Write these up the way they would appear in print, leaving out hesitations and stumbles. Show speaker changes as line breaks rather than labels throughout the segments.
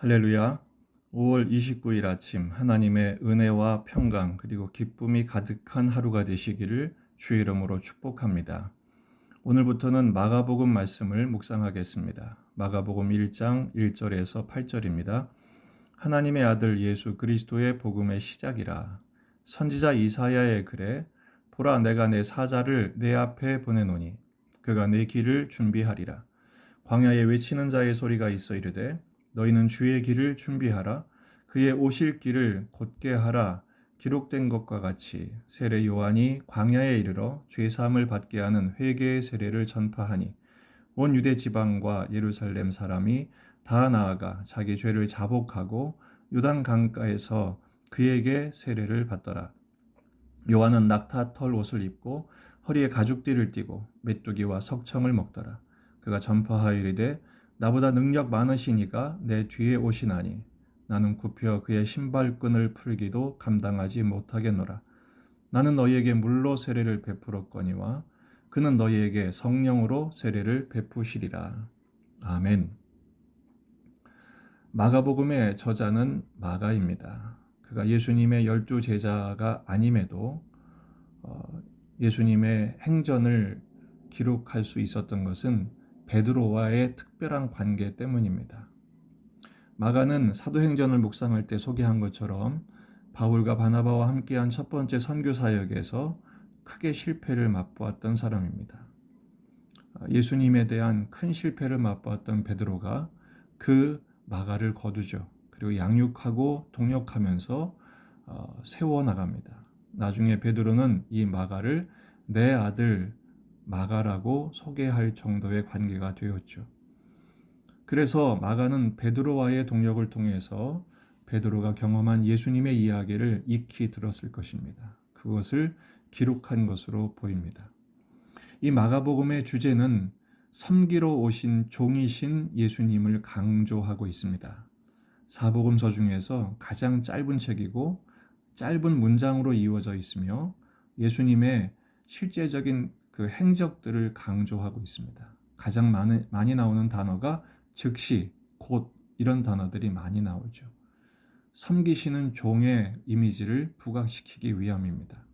할렐루야. 5월 29일 아침 하나님의 은혜와 평강 그리고 기쁨이 가득한 하루가 되시기를 주의 이름으로 축복합니다. 오늘부터는 마가복음 말씀을 묵상하겠습니다. 마가복음 1장 1절에서 8절입니다. 하나님의 아들 예수 그리스도의 복음의 시작이라. 선지자 이사야의 글에 보라 내가 내 사자를 내 앞에 보내노니 그가 내 길을 준비하리라. 광야에 외치는 자의 소리가 있어 이르되 너희는 주의 길을 준비하라. 그의 오실 길을 곧게 하라. 기록된 것과 같이 세례 요한이 광야에 이르러 죄 사함을 받게 하는 회개의 세례를 전파하니 온 유대 지방과 예루살렘 사람이 다 나아가 자기 죄를 자복하고 요단 강가에서 그에게 세례를 받더라. 요한은 낙타 털 옷을 입고 허리에 가죽띠를 띠고 메뚜기와 석청을 먹더라. 그가 전파하여 이르되 나보다 능력 많으시니가 내 뒤에 오시나니 나는 굽혀 그의 신발끈을 풀기도 감당하지 못하겠노라. 나는 너희에게 물로 세례를 베풀었거니와 그는 너희에게 성령으로 세례를 베푸시리라. 아멘. 마가복음의 저자는 마가입니다. 그가 예수님의 12제자가 아님에도 예수님의 행전을 기록할 수 있었던 것은 베드로와의 특별한 관계 때문입니다. 마가는 사도행전을 묵상할 때 소개한 것처럼 바울과 바나바와 함께한 첫 번째 선교 사역에서 크게 실패를 맛보았던 사람입니다. 예수님에 대한 큰 실패를 맛보았던 베드로가 그 마가를 거두죠. 그리고 양육하고 동역하면서 세워나갑니다. 나중에 베드로는 이 마가를 내 아들 마가라고 소개할 정도의 관계가 되었죠. 그래서 마가는 베드로와의 동역을 통해서 베드로가 경험한 예수님의 이야기를 익히 들었을 것입니다. 그것을 기록한 것으로 보입니다. 이 마가복음의 주제는 섬기러 오신 종이신 예수님을 강조하고 있습니다. 사복음서 중에서 가장 짧은 책이고 짧은 문장으로 이루어져 있으며 예수님의 실제적인 그 행적들을 강조하고 있습니다. 가장 많이 나오는 단어가 즉시, 곧 이런 단어들이 많이 나오죠. 섬기시는 종의 이미지를 부각시키기 위함입니다.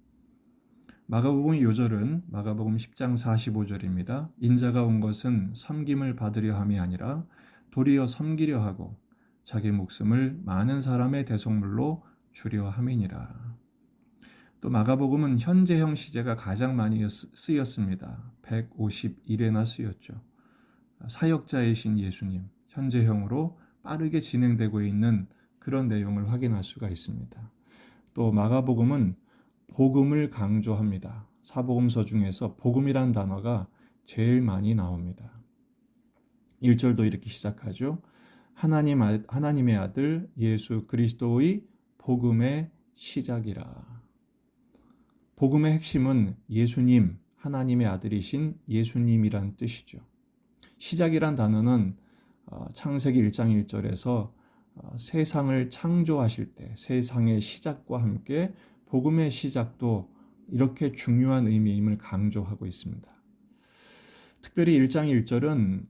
마가복음 요절은 마가복음 10장 45절입니다. 인자가 온 것은 섬김을 받으려 함이 아니라 도리어 섬기려 하고 자기 목숨을 많은 사람의 대속물로 주려 함이니라. 또 마가복음은 현재형 시제가 가장 많이 쓰였습니다. 151회나 쓰였죠. 사역자이신 예수님, 현재형으로 빠르게 진행되고 있는 그런 내용을 확인할 수가 있습니다. 또 마가복음은 복음을 강조합니다. 사복음서 중에서 복음이란 단어가 제일 많이 나옵니다. 1절도 이렇게 시작하죠. 하나님의 아들 예수 그리스도의 복음의 시작이라. 복음의 핵심은 예수님, 하나님의 아들이신 예수님이란 뜻이죠. 시작이란 단어는 창세기 1장 1절에서 세상을 창조하실 때 세상의 시작과 함께 복음의 시작도 이렇게 중요한 의미임을 강조하고 있습니다. 특별히 1장 1절은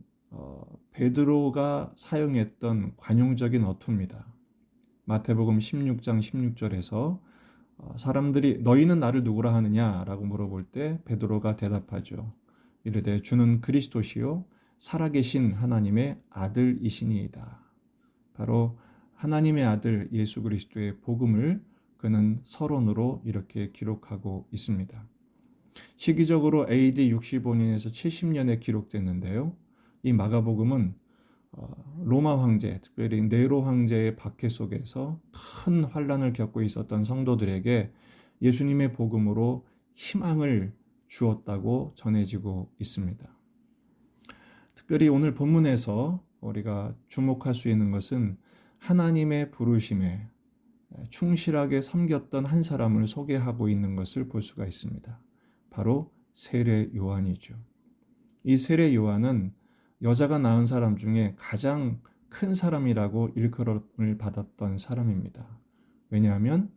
베드로가 사용했던 관용적인 어투입니다. 마태복음 16장 16절에서 사람들이 너희는 나를 누구라 하느냐라고 물어볼 때 베드로가 대답하죠. 이르되 주는 그리스도시요 살아계신 하나님의 아들이시니이다. 바로 하나님의 아들 예수 그리스도의 복음을 그는 서론으로 이렇게 기록하고 있습니다. 시기적으로 AD 65년에서 70년에 기록됐는데요. 이 마가복음은 로마 황제, 특별히 네로 황제의 박해 속에서 큰 환란을 겪고 있었던 성도들에게 예수님의 복음으로 희망을 주었다고 전해지고 있습니다. 특별히 오늘 본문에서 우리가 주목할 수 있는 것은 하나님의 부르심에 충실하게 섬겼던 한 사람을 소개하고 있는 것을 볼 수가 있습니다. 바로 세례 요한이죠. 이 세례 요한은 여자가 낳은 사람 중에 가장 큰 사람이라고 일컬음을 받았던 사람입니다. 왜냐하면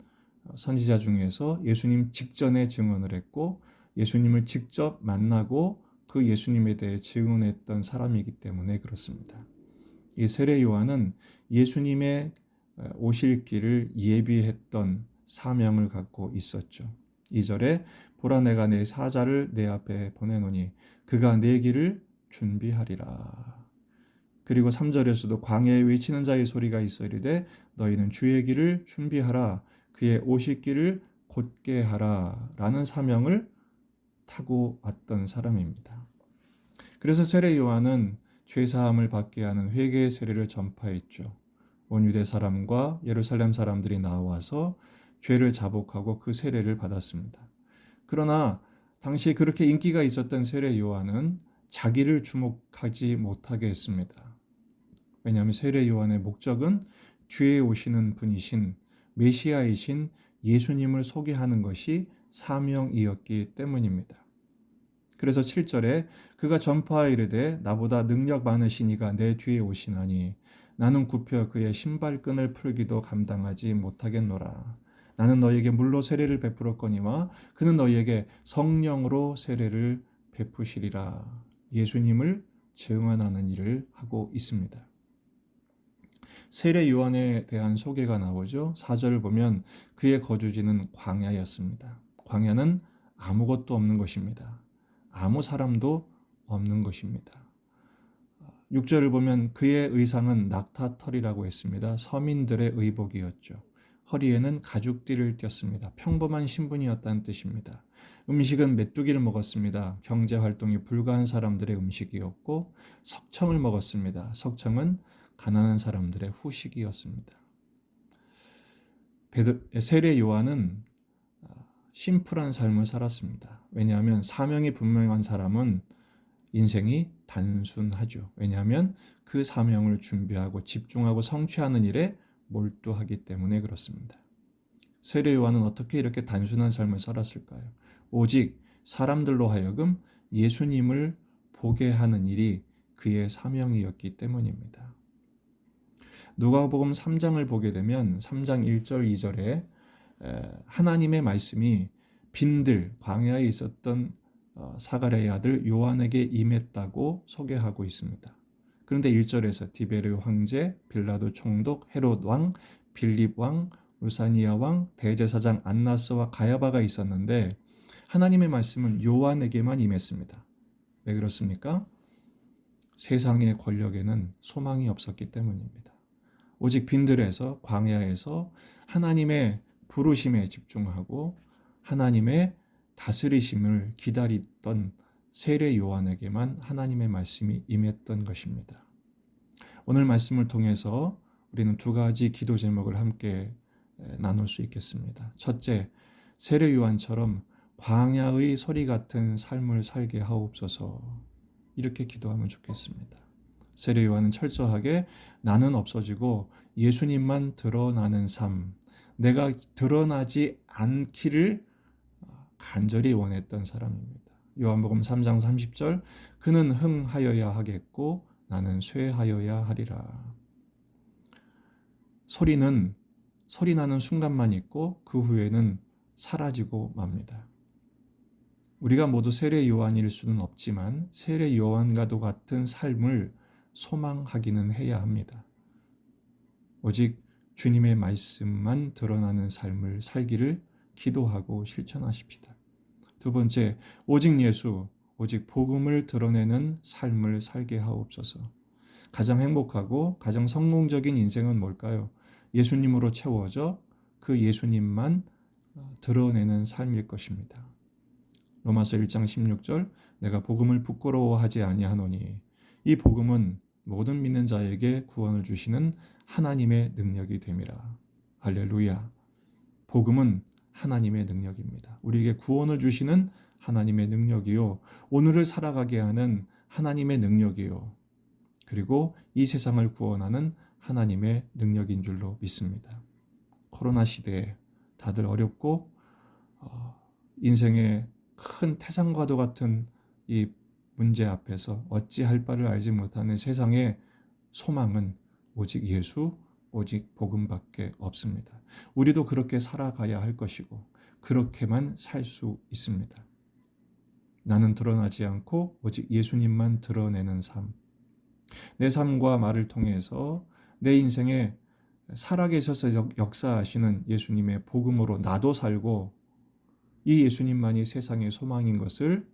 선지자 중에서 예수님 직전에 증언을 했고 예수님을 직접 만나고 그 예수님에 대해 증언했던 사람이기 때문에 그렇습니다. 이 세례 요한은 예수님의 오실 길을 예비했던 사명을 갖고 있었죠. 2절에 보라 내가 내 사자를 내 앞에 보내노니 그가 내 길을 준비하리라. 그리고 3절에서도 광야에 외치는 자의 소리가 있어 이르되 너희는 주의 길을 준비하라 그의 오실 길을 곧게 하라 라는 사명을 타고 왔던 사람입니다. 그래서 세례 요한은 죄사함을 받게 하는 회개의 세례를 전파했죠. 온 유대 사람과 예루살렘 사람들이 나와서 죄를 자복하고 그 세례를 받았습니다. 그러나 당시 그렇게 인기가 있었던 세례 요한은 자기를 주목하지 못하게 했습니다. 왜냐하면 세례 요한의 목적은 뒤에 오시는 분이신 메시아이신 예수님을 소개하는 것이 사명이었기 때문입니다. 그래서 7절에 그가 전파하여 이르되 나보다 능력 많으신 이가 내 뒤에 오시나니 나는 굽혀 그의 신발끈을 풀기도 감당하지 못하겠노라. 나는 너희에게 물로 세례를 베풀었거니와 그는 너희에게 성령으로 세례를 베푸시리라. 예수님을 증언하는 일을 하고 있습니다. 세례 요한에 대한 소개가 나오죠. 4절을 보면 그의 거주지는 광야였습니다. 광야는 아무것도 없는 것입니다. 아무 사람도 없는 것입니다. 6절을 보면 그의 의상은 낙타털이라고 했습니다. 서민들의 의복이었죠. 허리에는 가죽띠를 꼈습니다. 평범한 신분이었다는 뜻입니다. 음식은 메뚜기를 먹었습니다. 경제 활동이 불가한 사람들의 음식이었고 석청을 먹었습니다. 석청은 가난한 사람들의 후식이었습니다. 세례 요한은 심플한 삶을 살았습니다. 왜냐하면 사명이 분명한 사람은 인생이 단순하죠. 왜냐하면 그 사명을 준비하고 집중하고 성취하는 일에 몰두하기 때문에 그렇습니다. 세례 요한은 어떻게 이렇게 단순한 삶을 살았을까요? 오직 사람들로 하여금 예수님을 보게 하는 일이 그의 사명이었기 때문입니다. 누가복음 3장을 보게 되면 3장 1절 2절에 하나님의 말씀이 빈들 광야에 있었던 사가랴의 아들 요한에게 임했다고 소개하고 있습니다. 그런데 1절에서 디베르 황제, 빌라도 총독, 헤롯 왕, 빌립 왕, 루사니아 왕, 대제사장 안나스와 가야바가 있었는데 하나님의 말씀은 요한에게만 임했습니다. 왜 그렇습니까? 세상의 권력에는 소망이 없었기 때문입니다. 오직 빈들에서 광야에서 하나님의 부르심에 집중하고 하나님의 다스리심을 기다리던 세례 요한에게만 하나님의 말씀이 임했던 것입니다. 오늘 말씀을 통해서 우리는 두 가지 기도 제목을 함께 나눌 수 있겠습니다. 첫째, 세례 요한처럼 광야의 소리 같은 삶을 살게 하옵소서. 이렇게 기도하면 좋겠습니다. 세례 요한은 철저하게 나는 없어지고 예수님만 드러나는 삶, 내가 드러나지 않기를 간절히 원했던 사람입니다. 요한복음 3장 30절 그는 흥하여야 하겠고 나는 쇠하여야 하리라. 소리 나는 순간만 있고 그 후에는 사라지고 맙니다. 우리가 모두 세례 요한일 수는 없지만 세례 요한과도 같은 삶을 소망하기는 해야 합니다. 오직 주님의 말씀만 드러나는 삶을 살기를 기도하고 실천하십시다. 두 번째, 오직 예수, 오직 복음을 드러내는 삶을 살게 하옵소서. 가장 행복하고 가장 성공적인 인생은 뭘까요? 예수님으로 채워져 그 예수님만 드러내는 삶일 것입니다. 로마서 1장 16절 내가 복음을 부끄러워하지 아니하노니 이 복음은 모든 믿는 자에게 구원을 주시는 하나님의 능력이 됨이라. 할렐루야. 복음은 하나님의 능력입니다. 우리에게 구원을 주시는 하나님의 능력이요. 오늘을 살아가게 하는 하나님의 능력이요. 그리고 이 세상을 구원하는 하나님의 능력인 줄로 믿습니다. 코로나 시대에 다들 어렵고 인생의 큰 태산과도 같은 이 문제 앞에서 어찌할 바를 알지 못하는 세상의 소망은 오직 예수, 오직 복음밖에 없습니다. 우리도 그렇게 살아가야 할 것이고 그렇게만 살 수 있습니다. 나는 드러나지 않고 오직 예수님만 드러내는 삶. 내 삶과 말을 통해서 내 인생에 살아계셔서 역사하시는 예수님의 복음으로 나도 살고 이 예수님만이 세상의 소망인 것을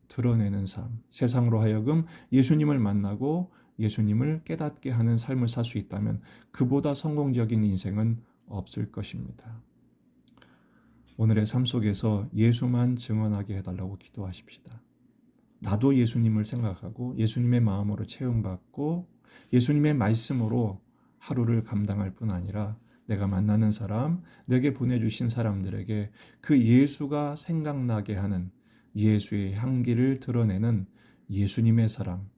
드러내는 삶, 세상으로 하여금 예수님을 만나고 예수님을 깨닫게 하는 삶을 살 수 있다면 그보다 성공적인 인생은 없을 것입니다. 오늘의 삶 속에서 예수만 증언하게 해달라고 기도하십시다. 나도 예수님을 생각하고 예수님의 마음으로 채움받고 예수님의 말씀으로 하루를 감당할 뿐 아니라 내가 만나는 사람, 내게 보내주신 사람들에게 그 예수가 생각나게 하는 예수의 향기를 드러내는 예수님의 사람,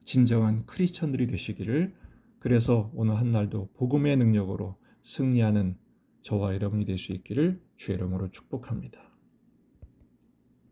진정한 크리스천들이 되시기를, 그래서 오늘 한날도 복음의 능력으로 승리하는 저와 여러분이 될 수 있기를 주의 이름으로 축복합니다.